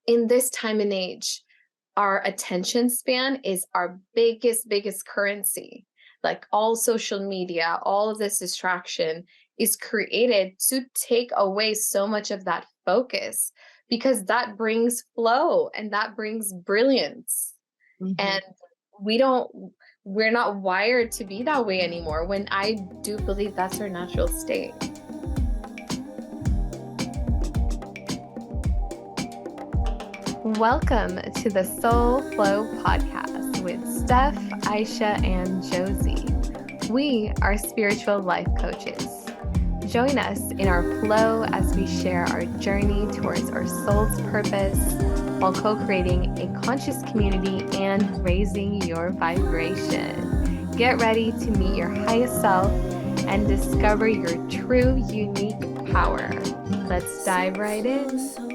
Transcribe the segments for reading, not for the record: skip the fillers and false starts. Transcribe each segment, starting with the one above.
in this time and age, our attention span is our biggest currency. Like all social media, all of this distraction is created to take away so much of that focus because that brings flow and that brings brilliance. Mhm. And we don't, we're not wired to be that way anymore when I do believe that's our natural state. Welcome to the Soul Flow podcast with Steph, Aisha, and Josie. We are spiritual life coaches. Join us in our flow as we share our journey towards our soul's purpose while co-creating a conscious community and raising your vibration. Get ready to meet your highest self and discover your true, unique power. Let's dive right in.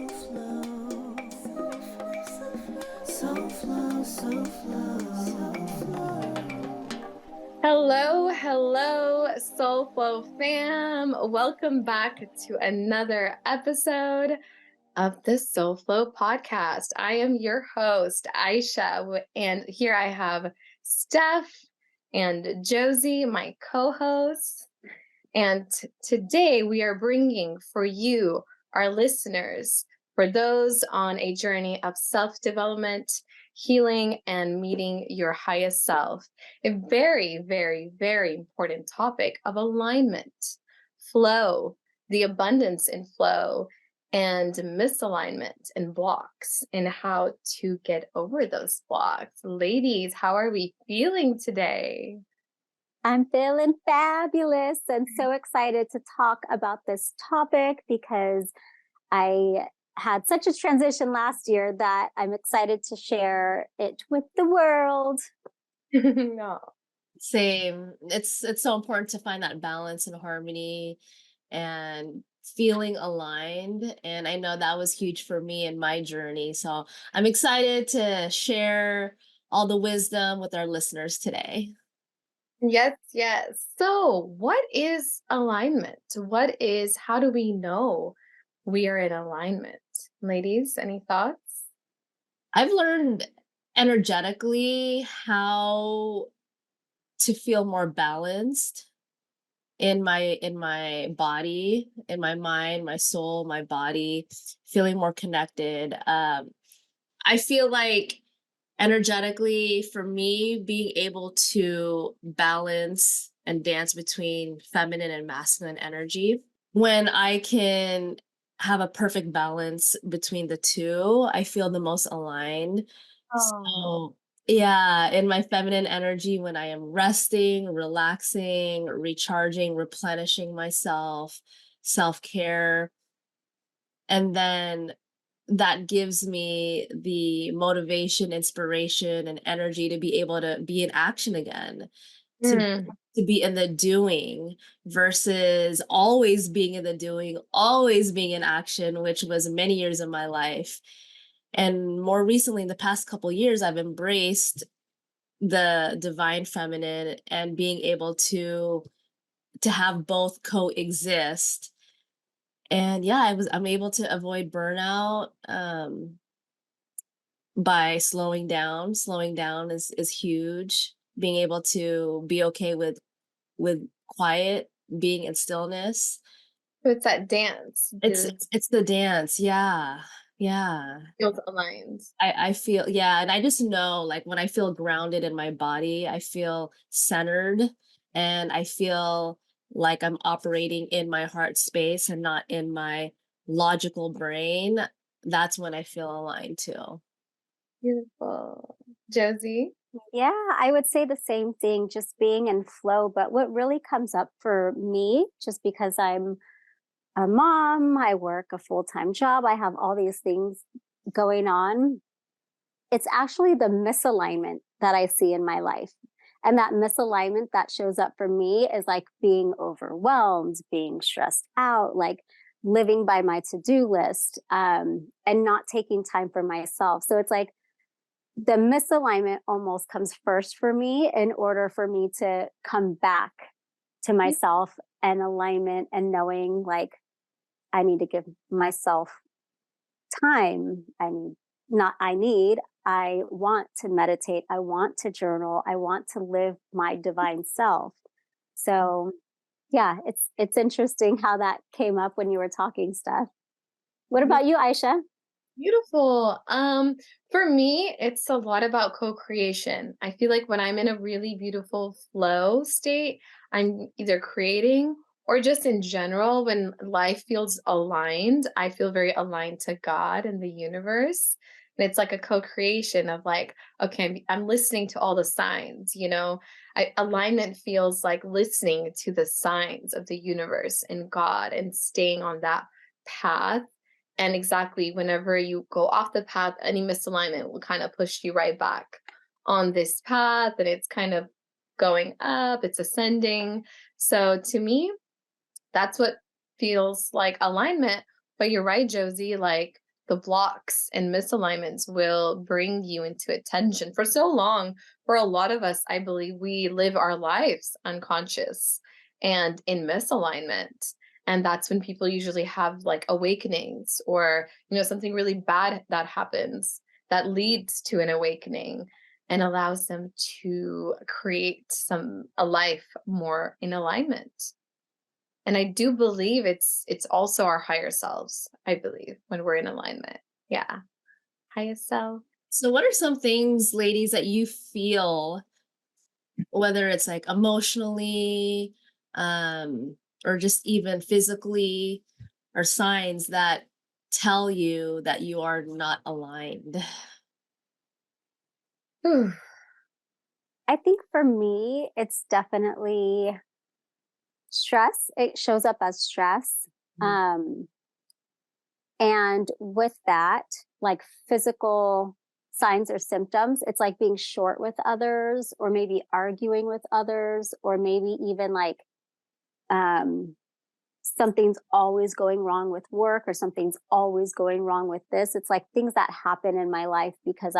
Hello, Soul Flow fam. Welcome back to another episode of the Soul Flow podcast. I am your host, Aisha, and here I have Steph and Josie, my co-hosts. And today we are bringing for you, our listeners, for those on a journey of self-development, healing, and meeting your highest self, a very important topic of alignment, flow, the abundance in flow, and misalignment and blocks, and how to get over those blocks. Ladies, how are we feeling today? I'm feeling fabulous and so excited to talk about this topic because I had such a transition last year that I'm excited to share it with the world. No. Same. It's so important to find that balance and harmony and feeling aligned. And I know that was huge for me in my journey. So I'm excited to share all the wisdom with our listeners today. Yes. So, what is alignment? How do we know we are in alignment? Ladies, any thoughts? I've learned energetically how to feel more balanced in my body, in my mind, my soul, my body, feeling more connected. I feel like energetically for me being able to balance and dance between feminine and masculine energy, when I can have a perfect balance between the two, I feel the most aligned. Oh, So yeah, in my feminine energy, when I am resting, relaxing, recharging, replenishing myself, self-care, and then that gives me the motivation, inspiration, and energy to be able to be in action again, to mm, to be in the doing versus always being in the doing, always being in action, which was many years of my life. And more recently, in the past couple years, I've embraced the divine feminine and being able to have both coexist. And yeah, I'm able to avoid burnout by slowing down. Slowing down is huge. Being able to be okay with quiet, being in stillness. so it's that dance. It's it's the dance. Yeah. Yeah. Feels aligned. I feel, yeah, and I just know, like, when I feel grounded in my body, I feel centered, and I feel like I'm operating in my heart space and not in my logical brain. That's when I feel aligned too. Beautiful. Josie? Yeah, I would say the same thing, just being in flow. But what really comes up for me, just because I'm a mom, I work a full-time job, I have all these things going on. It's actually the misalignment that I see in my life. And that misalignment that shows up for me is like being overwhelmed, being stressed out, like living by my to-do list, and not taking time for myself. So it's like the misalignment almost comes first for me in order for me to come back to myself and alignment and knowing like I need to give myself time. I want to meditate. I want to journal. I want to live my divine self. So yeah, it's interesting how that came up when you were talking, Steph. What about you, Aisha? Beautiful. For me, it's a lot about co-creation. I feel like when I'm in a really beautiful flow state, I'm either creating or just in general, when life feels aligned, I feel very aligned to God and the universe. And it's like a co-creation of like, okay, I'm listening to all the signs, alignment feels like listening to the signs of the universe and God and staying on that path. And exactly whenever you go off the path, any misalignment will kind of push you right back on this path. And it's kind of going up, it's ascending. So to me, that's what feels like alignment. But you're right, Josie, like the blocks and misalignments will bring you into attention for so long. For a lot of us, I believe we live our lives unconscious and in misalignment. And that's when people usually have like awakenings or, something really bad that happens that leads to an awakening and allows them to create a life more in alignment. And I do believe it's also our higher selves, I believe, when we're in alignment. Yeah. Highest self. So what are some things, ladies, that you feel, whether it's like emotionally, or just even physically, or signs that tell you that you are not aligned? Whew. I think for me, it's definitely stress. It shows up as stress. Um, and with that, like physical signs or symptoms, it's like being short with others, or maybe arguing with others, or maybe even like something's always going wrong with work, or something's always going wrong with this. It's like things that happen in my life because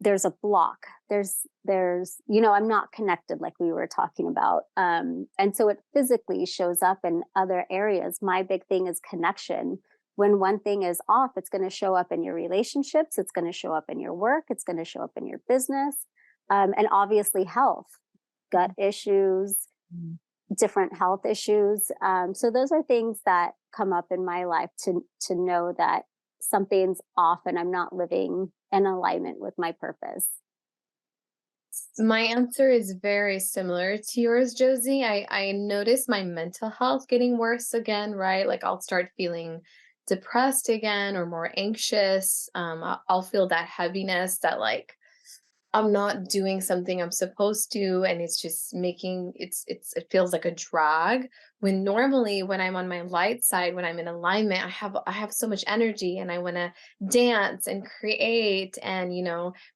there's a block. I'm not connected, like we were talking about. And so it physically shows up in other areas. My big thing is connection. When one thing is off, it's going to show up in your relationships. It's going to show up in your work. It's going to show up in your business. And obviously health, gut issues, different health issues. So those are things that come up in my life to know that something's off and I'm not living in alignment with my purpose. My answer is very similar to yours, Josie. I notice my mental health getting worse again, right? Like I'll start feeling depressed again or more anxious. I'll feel that heaviness that like I'm not doing something I'm supposed to, and it's just making it feels like a drag. When normally when I'm on my light side, when I'm in alignment, I have so much energy and I want to dance and create and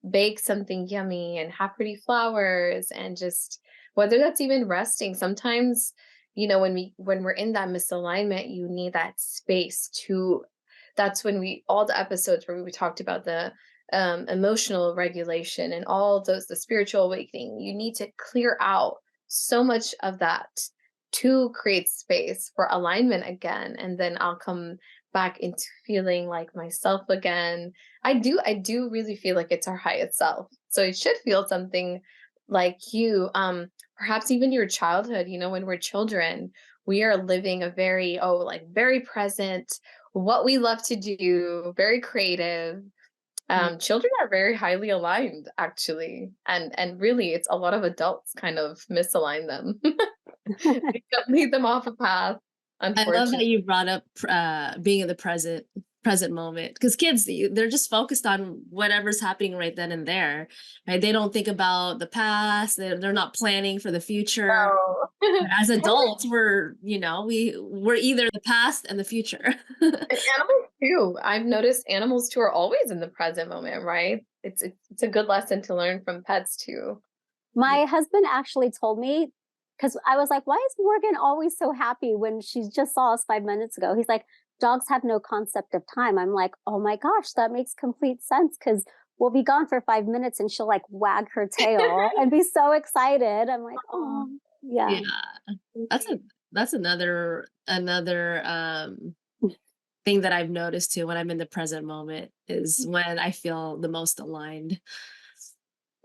bake something yummy and have pretty flowers and just whether that's even resting. Sometimes, when we're in that misalignment, you need that space to that's when all the episodes where we talked about the emotional regulation and all those the spiritual awakening, you need to clear out so much of that to create space for alignment again, and then I'll come back into feeling like myself again. I do really feel like it's our highest self, so it should feel something like you, perhaps even your childhood. When we're children, we are living a very present, what we love to do, very creative. Children are very highly aligned, actually, and really, it's a lot of adults kind of misalign them. They don't lead them off a path, I love that unfortunately. you brought up being in the present moment, because kids, they're just focused on whatever's happening right then and there, right? They don't think about the past. They're not planning for the future. Oh. As adults, we're either the past and the future. And animals too. I've noticed animals too are always in the present moment, right? It's a good lesson to learn from pets too. My husband actually told me, because I was like, why is Morgan always so happy when she just saw us 5 minutes ago? He's like, dogs have no concept of time. I'm like, oh my gosh, that makes complete sense, because we'll be gone for 5 minutes and she'll like wag her tail and be so excited. I'm like, oh, yeah. Yeah, that's another thing that I've noticed too when I'm in the present moment is when I feel the most aligned.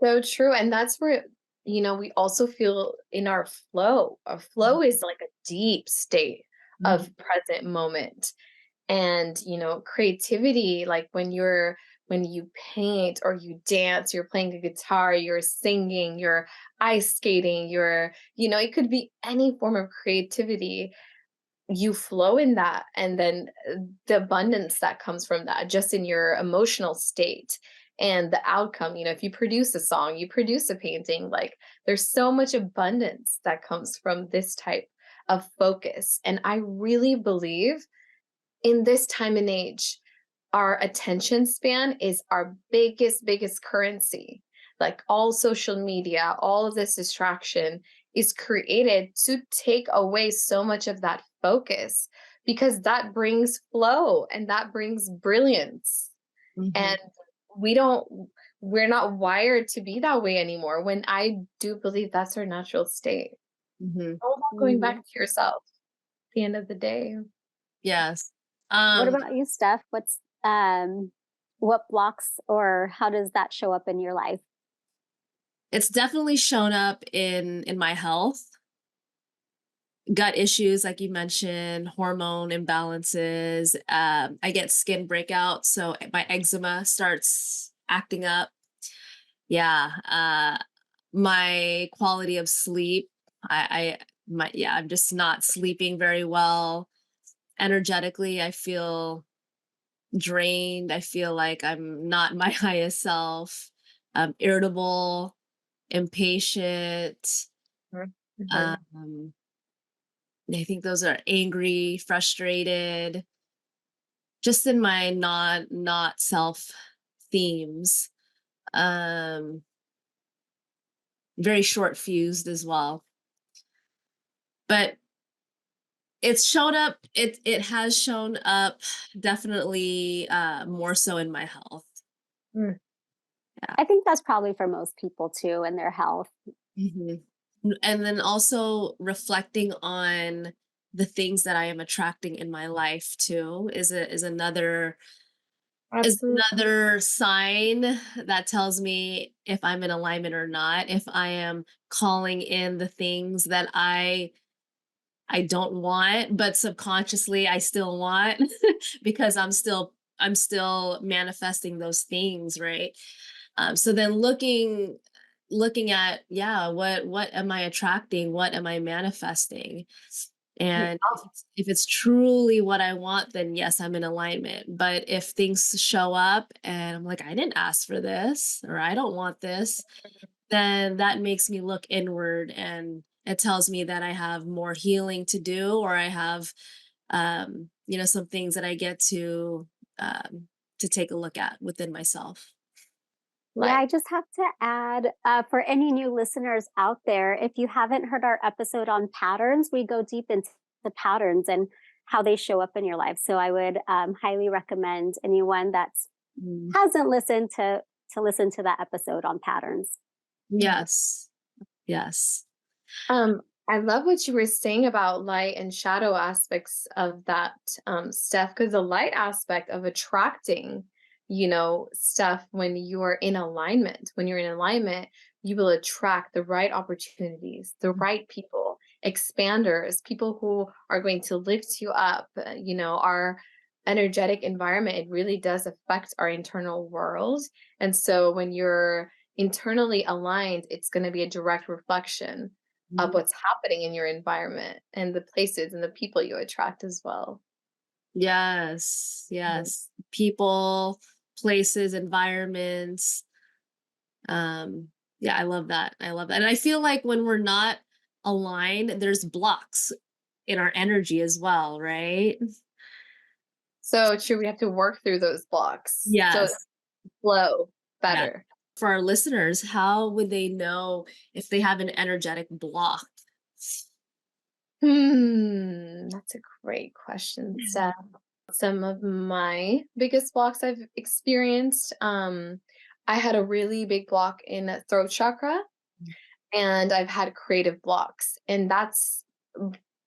So true. And that's where, we also feel in our flow. Our flow is like a deep state Mhm. of present moment. And, creativity, like when you paint or you dance, you're playing a guitar, you're singing, you're ice skating, it could be any form of creativity. You flow in that, and then the abundance that comes from that just in your emotional state and the outcome, if you produce a song, you produce a painting, like there's so much abundance that comes from this type of focus. And I really believe in this time and age, our attention span is our biggest currency. Like all social media, all of this distraction is created to take away so much of that focus, because that brings flow and that brings brilliance. Mhm. And we don't we're not wired to be that way anymore, when I do believe that's our natural state. Mhm. All about going back to yourself at the end of the day. Yes. What Um, about you, Steph? What blocks or how does that show up in your life? it's definitely shown up in my health, gut issues, like you mentioned, hormone imbalances. I get skin breakouts, so my eczema starts acting up. Yeah. My quality of sleep. I'm just not sleeping very well. Energetically, I feel drained. I feel like I'm not my highest self. I'm irritable, impatient. Mhm. Um, I think those are angry, frustrated, just in my not self themes. Um, very short fused as well. But it has shown up definitely more so in my health. Mm. Yeah. I think that's probably for most people too in their health. Mhm. And then also reflecting on the things that I am attracting in my life too is Absolutely. another sign that tells me if I'm in alignment or not, if I am calling in the things that I don't want, but subconsciously I still want because I'm still manifesting those things, right? So then looking at, yeah, what am I attracting? What am I manifesting? Mm. And if it's truly what I want, then yes, I'm in alignment. But if things show up and I'm like, I didn't ask for this, or I don't want this, then that makes me look inward, and it tells me that I have more healing to do, or I have some things that I get to take a look at within myself. Yeah, Like, I just have to add for any new listeners out there, if you haven't heard our episode on patterns, we go deep into the patterns and how they show up in your life. So I would highly recommend anyone that Mm. hasn't listened to listen to that episode on patterns. Yes. Yes. um, I love what you were saying about light and shadow aspects of that, stuff, because the light aspect of attracting, stuff when you are in alignment. When you're in alignment, you will attract the right opportunities, the right people, expanders, people who are going to lift you up. Our energetic environment, it really does affect our internal world. And so when you're internally aligned, it's going to be a direct reflection of Mhm. what's happening in your environment and the places and the people you attract as well. Yes. Mhm. Yes. People, places, environments. Yeah, I love that. I love that. And I feel like when we're not aligned, there's blocks in our energy as well, right? So true, we have to work through those blocks so it Yes. flow Yeah. better. For our listeners, how would they know if they have an energetic block? That's a great question, Steph. Some of my biggest blocks I've experienced, I had a really big block in a throat chakra, and I've had creative blocks, and that's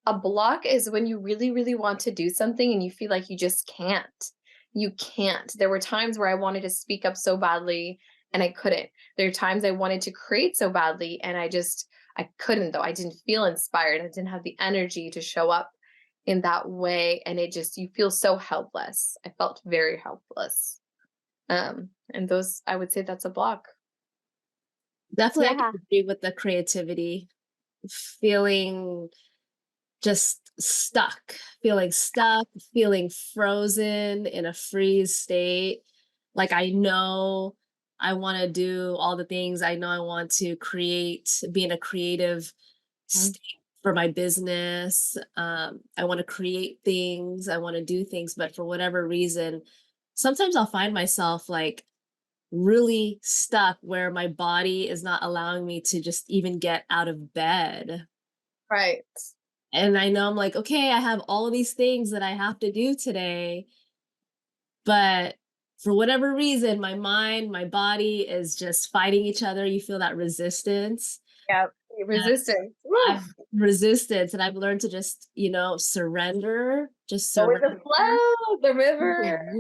a block is when you really, really want to do something and you feel like you just can't. You can't. There were times where I wanted to speak up so badly and I couldn't. There are times I wanted to create so badly and I couldn't though. I didn't feel inspired. I didn't have the energy to show up in that way. And you feel so helpless. I felt very helpless. And those, I would say that's a block. Definitely, I can Yeah. agree with the creativity, feeling just stuck, feeling frozen in a freeze state. Like I know I want to do all the things. I know I want to be in a creative Mhm. state for my business. I want to create things. I want to do things, but for whatever reason, sometimes I'll find myself like really stuck where my body is not allowing me to just even get out of bed. Right. And I know I'm like, okay, I have all of these things that I have to do today, but for whatever reason, my mind, my body is just fighting each other. You feel that resistance. Yeah. Resistance. Woo. I've resistance and I've learned to just, surrender, just Go with surrender. the flow, the river.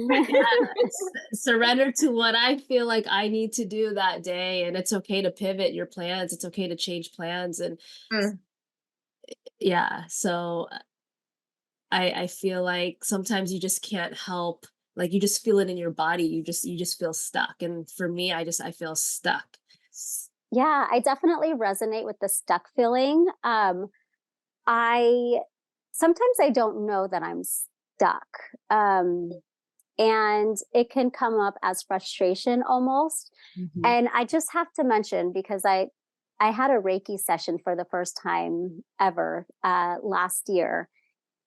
Surrender to what I feel like I need to do that day. And it's okay to pivot your plans. It's okay to change plans. And Mm, yeah, so I feel like sometimes you just can't help, like you just feel it in your body. You just feel stuck. And for me, I feel stuck. Yeah, I definitely resonate with the stuck feeling. I sometimes I don't know that I'm stuck. Um, and it can come up as frustration almost. Mhm. And I just have to mention because I had a Reiki session for the first time ever last year,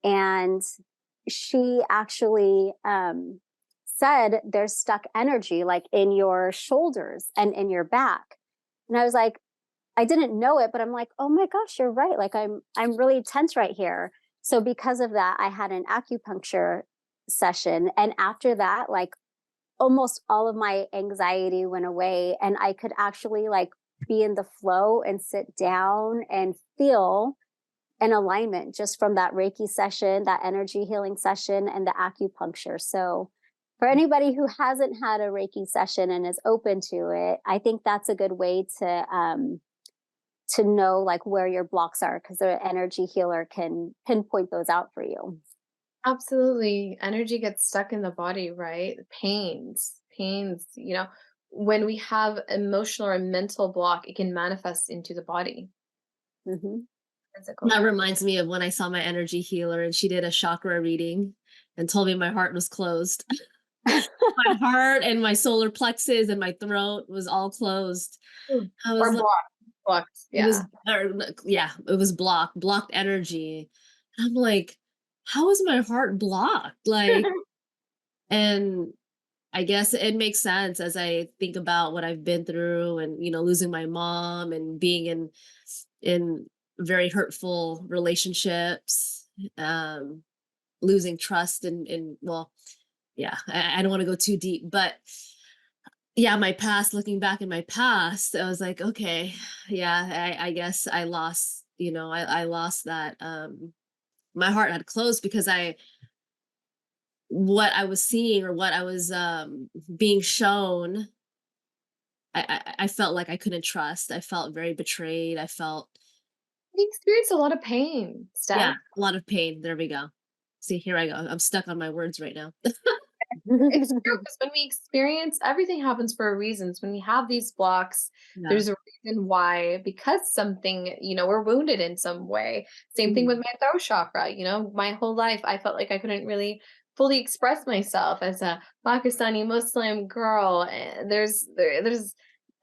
and she actually said there's stuck energy like in your shoulders and in your back. And I was like, I didn't know it, but I'm like, oh my gosh, you're right. Like I'm really tense right here. So because of that, I had an acupuncture session. And after that, like almost all of my anxiety went away. And I could actually like be in the flow and sit down and feel an alignment just from that Reiki session, that energy healing session, and the acupuncture. So for anybody who hasn't had a Reiki session and is open to it, I think that's a good way to know like where your blocks are because the energy healer can pinpoint those out for you. absolutely. Energy gets stuck in the body, right? Pains, when we have emotional or mental block, it can manifest into the body, Hmm. That physical. reminds me of when I saw my energy healer and she did a chakra reading and told me my heart was closed. My heart and my solar plexus and my throat was all closed. Mm. I was Or like, blocked. it was, Yeah. yeah, it was blocked energy. I'm like, how is my heart blocked? Like, and I guess it makes sense as I think about what I've been through and, losing my mom and being in very hurtful relationships, um, losing trust and well, yeah, I don't want to go too deep, but yeah, my past, looking back in my past, I was like, okay, yeah, I guess I lost, I lost that. My heart had closed because what I was seeing or what I was being shown, I felt like I couldn't trust. I felt very betrayed. I felt, We experience a lot of pain, yeah, Steph. a lot of pain. There we go. See, here I go. I'm stuck on my words right now. It's true because when we experience everything happens for a reason. So when we have these blocks, Yeah. there's a reason why, because something, we're wounded in some way. Same thing with Mhm. my throat chakra. My whole life I felt like I couldn't really fully express myself as a Pakistani Muslim girl. There's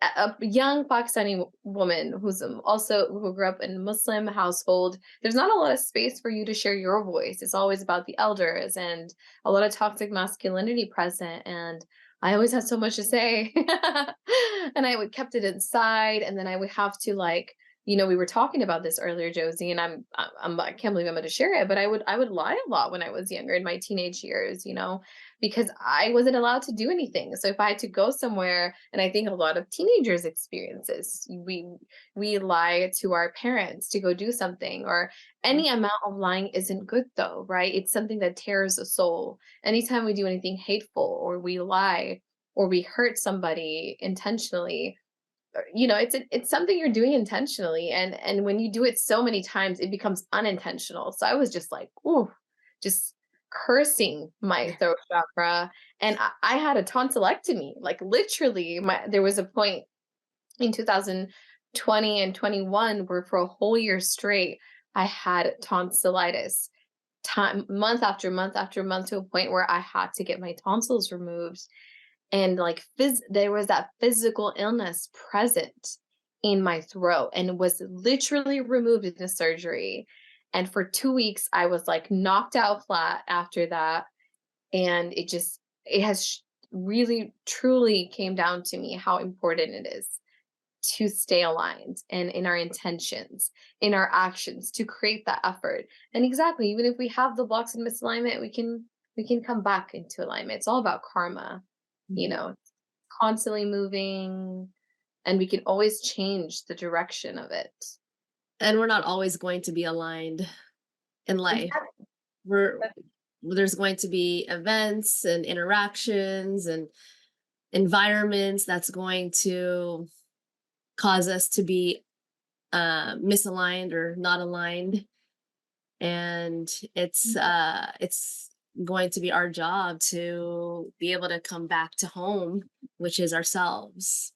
a young Pakistani woman who's also who grew up in a Muslim household. There's not a lot of space for you to share your voice. It's always about the elders and a lot of toxic masculinity present. And I always had so much to say. And I would kept it inside. And then I would have to like we were talking about this earlier, Josie, and I can't believe I'm going to share it, but I would lie a lot when I was younger in my teenage years, because I wasn't allowed to do anything. So if I had to go somewhere, and I think a lot of teenagers experiences, we lie to our parents to go do something, or any amount of lying isn't good though, right? It's something that tears a soul. Anytime we do anything hateful, or we lie, or we hurt somebody intentionally, it's something you're doing intentionally, and when you do it so many times, it becomes unintentional. So I was just like, ooh, just cursing my throat chakra, and I had a tonsillectomy. Like literally, there was a point in 2020 and 21 where for a whole year straight I had tonsillitis, time month after month after month, to a point where I had to get my tonsils removed. And like there was that physical illness present in my throat, and it was literally removed in the surgery. And for 2 weeks I was like knocked out flat after that. And it has really truly came down to me how important it is to stay aligned, and in our intentions, in our actions, to create that effort. And exactly, even if we have the blocks and misalignment, we can come back into alignment. It's all about karma, you Mhm. know, constantly moving, and we can always change the direction of it. And we're not always going to be aligned in life. Exactly. We're there's going to be events and interactions and environments that's going to cause us to be misaligned or not aligned, and it's going to be our job to be able to come back to home, which is ourselves.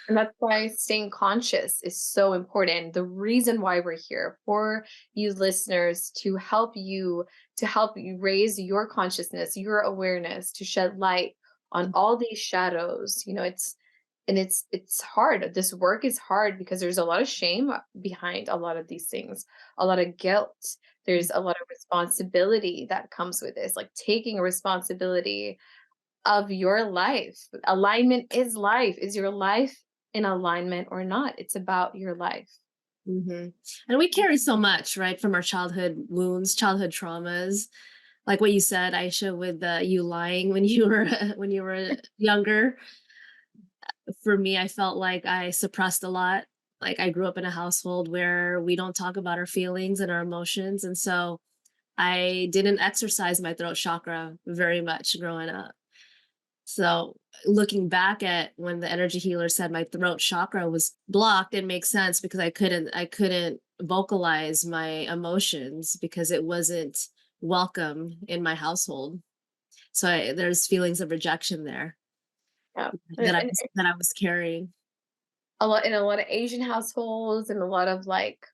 And that's why staying conscious is so important. The reason why we're here for you listeners, to help you raise your consciousness, your awareness, to shed light on all these shadows. It's hard. This work is hard because there's a lot of shame behind a lot of these things, a lot of guilt. There's a lot of responsibility that comes with this, like taking a responsibility of your life. Alignment is life. Is your life in alignment or not? It's about your life. hmm And we carry so much, right, from our childhood wounds, childhood traumas. Like what you said, Aisha, with you lying when you were when you were younger. For me, I felt like I suppressed a lot. Like I grew up in a household where we don't talk about our feelings and our emotions, and so I didn't exercise my throat chakra very much growing up. So looking back at when the energy healer said my throat chakra was blocked, it makes sense because I couldn't vocalize my emotions because it wasn't welcome in my household. So there's feelings of rejection there Yeah. that I And was that I was carrying. a lot of Asian households, and a lot of like,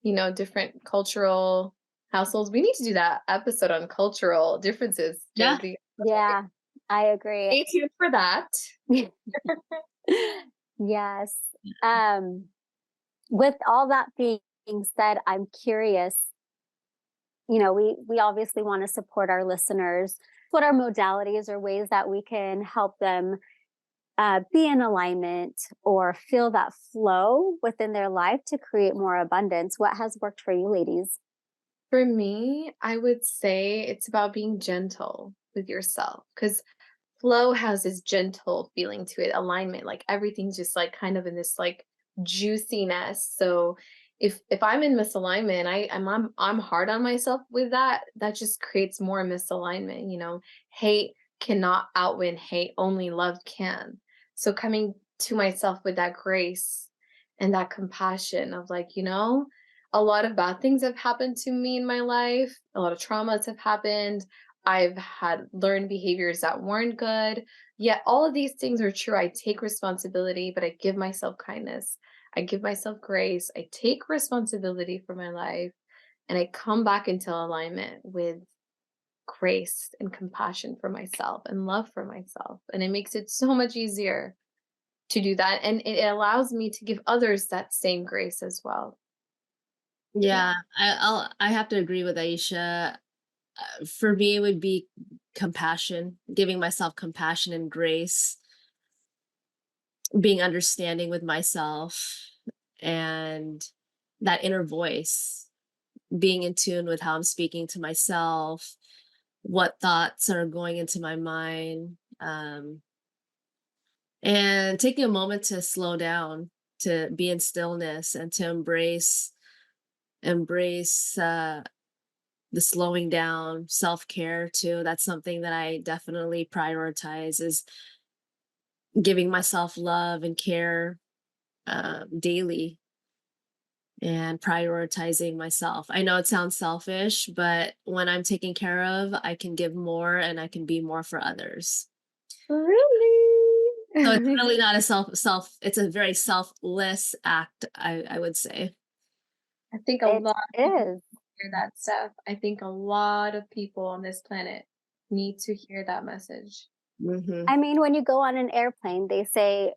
different cultural households. We need to do that episode on cultural differences, Yeah. Josie. Yeah, I agree. Stay tuned for that. Yes. Um, with all that being said, I'm curious, we obviously want to support our listeners. What are modalities or ways that we can help them be in alignment or feel that flow within their life to create more abundance? What has worked for you, ladies? For me, I would say it's about being gentle with yourself, because flow has this gentle feeling to it. Alignment, like everything's just like kind of in this like juiciness. So if I'm in misalignment, I'm hard on myself with that. That just creates more misalignment. Hate cannot outwin hate. Only love can. So coming to myself with that grace and that compassion of like, a lot of bad things have happened to me in my life. A lot of traumas have happened. I've had learned behaviors that weren't good. Yet all of these things are true. I take responsibility, but I give myself kindness. I give myself grace. I take responsibility for my life, and I come back into alignment with grace and compassion for myself and love for myself. And it makes it so much easier to do that. And it allows me to give others that same grace as well. Yeah. Yeah, I have to agree with Aisha. For me, it would be compassion, giving myself compassion and grace, being understanding with myself, and that inner voice, being in tune with how I'm speaking to myself, what thoughts are going into my mind, and taking a moment to slow down, to be in stillness, and to embrace the slowing down, self-care too. That's something that I definitely prioritize, is giving myself love and care daily, and prioritizing myself. I know it sounds selfish, but when I'm taken care of, I can give more and I can be more for others. So it's Really? really not a it's a very selfless act, I would say. I think a It lot of people is. hear that stuff. I think a lot of people on this planet need to hear that message. Hmm. I mean, when you go on an airplane, they say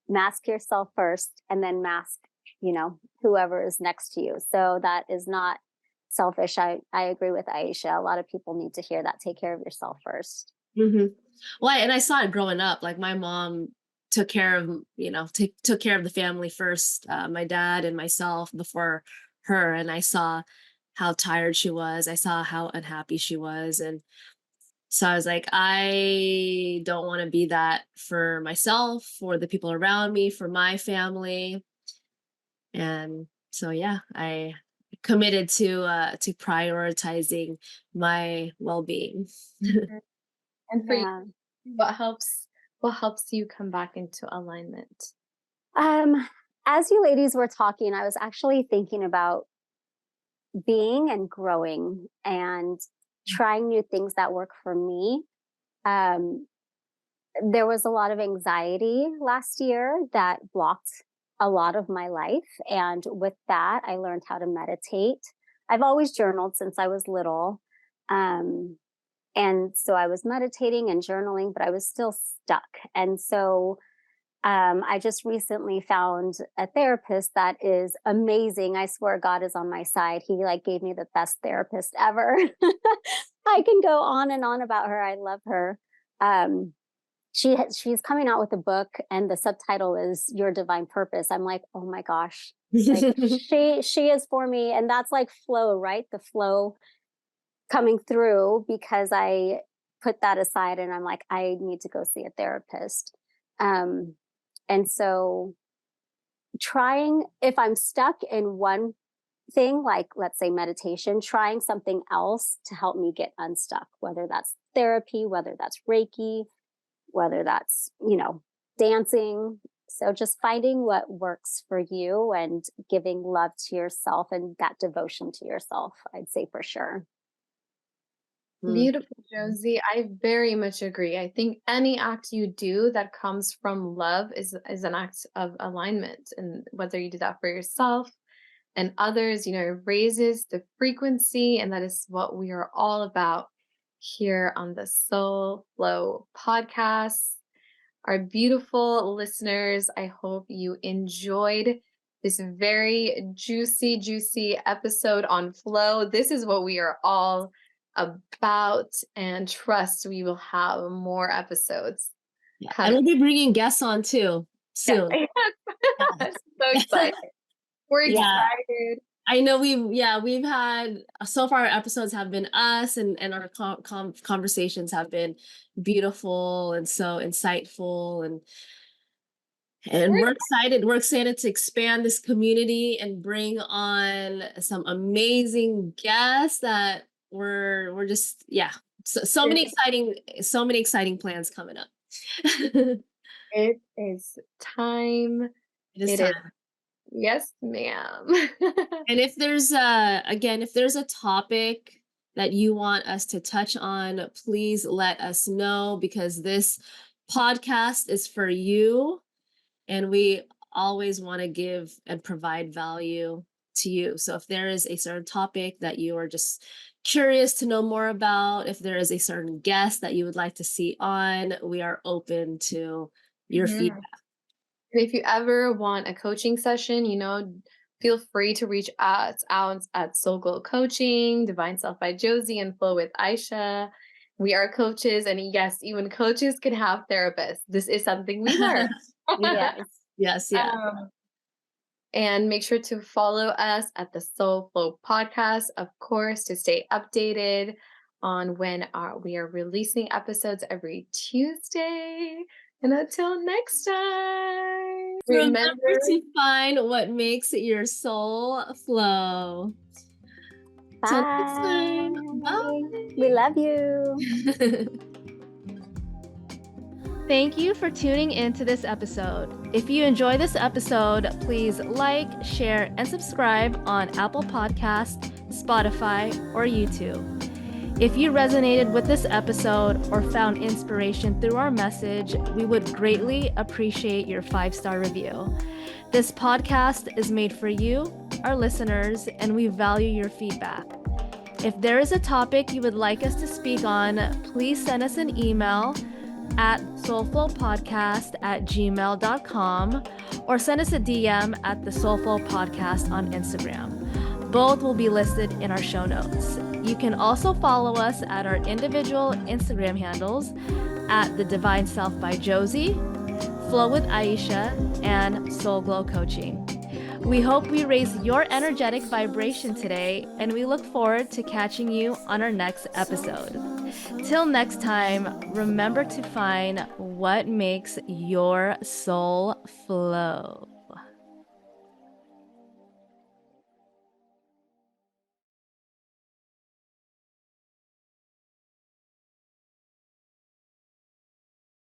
mask yourself first and then mask, whoever is next to you. So that is not selfish. I agree with Aisha. A lot of people need to hear that. Take care of yourself first. Hmm. Well, and I saw it growing up. Like my mom took care of, took care of the family first, my dad and myself before her. And I saw how tired she was. I saw how unhappy she was. And so I was like, I don't want to be that for myself, for the people around me, for my family. And so yeah, I committed to prioritizing my well-being. Mhm. And for you, Yeah. what helps you come back into alignment? Um, as you ladies were talking, I was actually thinking about being and growing and trying new things that work for me. Um, there was a lot of anxiety last year that blocked a lot of my life. And with that, I learned how to meditate. I've always journaled since I was little. Um, and so I was meditating and journaling, but I was still stuck. And so I just recently found a therapist that is amazing. I swear God is on my side. He like gave me the best therapist ever. I can go on and on about her. I love her. Um, she's coming out with a book and the subtitle is Your Divine Purpose. I'm like, oh my gosh, like she is for me. And that's like flow, right? The flow coming through because I put that aside and I'm like, I need to go see a therapist. Um, and so trying, if I'm stuck in one thing, like let's say meditation, trying something else to help me get unstuck, whether that's therapy, whether that's Reiki, whether that's, dancing. So just finding what works for you and giving love to yourself and that devotion to yourself, I'd say for sure. Mm. Beautiful, Josie. I very much agree. I think any act you do that comes from love is an act of alignment. And whether you do that for yourself and others, it raises the frequency. And that is what we are all about here on the Soul Flow podcast. Our beautiful listeners, I hope you enjoyed this very juicy episode on flow. This is what we are all about, and trust we will have more episodes Yeah. And coming. we'll be bringing guests on too Yeah. soon. So excited. We're Yeah. excited. I know we've had, so far our episodes have been us, and our conversations have been beautiful and so insightful, and We're we're excited to expand this community and bring on some amazing guests that we're just, yeah, so many excited. exciting plans coming up. It is time. It is It is. time. Yes, ma'am. And if there's a topic that you want us to touch on, please let us know, because this podcast is for you, and we always want to give and provide value to you. So if there is a certain topic that you are just curious to know more about, if there is a certain guest that you would like to see on, we are open to your Mhm. feedback. And if you ever want a coaching session, feel free to reach us out at Soul Glow Coaching, Divine Self by Josie, and Flow with Aisha. We are coaches, and yes, even coaches can have therapists. This is something we learned. Yes. Yes, yeah. um, And make sure to follow us at the Soul Flow Podcast, of course, to stay updated on when we are releasing episodes every Tuesday. And until next time, Remember to find what makes your soul flow. Till next time. Bye. Bye. We love you. Thank you for tuning into this episode. If you enjoy this episode, please like, share, and subscribe on Apple Podcasts, Spotify, or YouTube. If you resonated with this episode or found inspiration through our message, we would greatly appreciate your 5-star review. This podcast is made for you, our listeners, and we value your feedback. If there is a topic you would like us to speak on, please send us an email at soulflowpodcast@gmail.com or send us a DM at the Soulflow Podcast on Instagram. Both will be listed in our show notes. You can also follow us at our individual Instagram handles at The Divine Self by Josie, Flow with Aisha, and Soul Glow Coaching. We hope we raise your energetic vibration today, and we look forward to catching you on our next episode. Till next time, remember to find what makes your soul flow.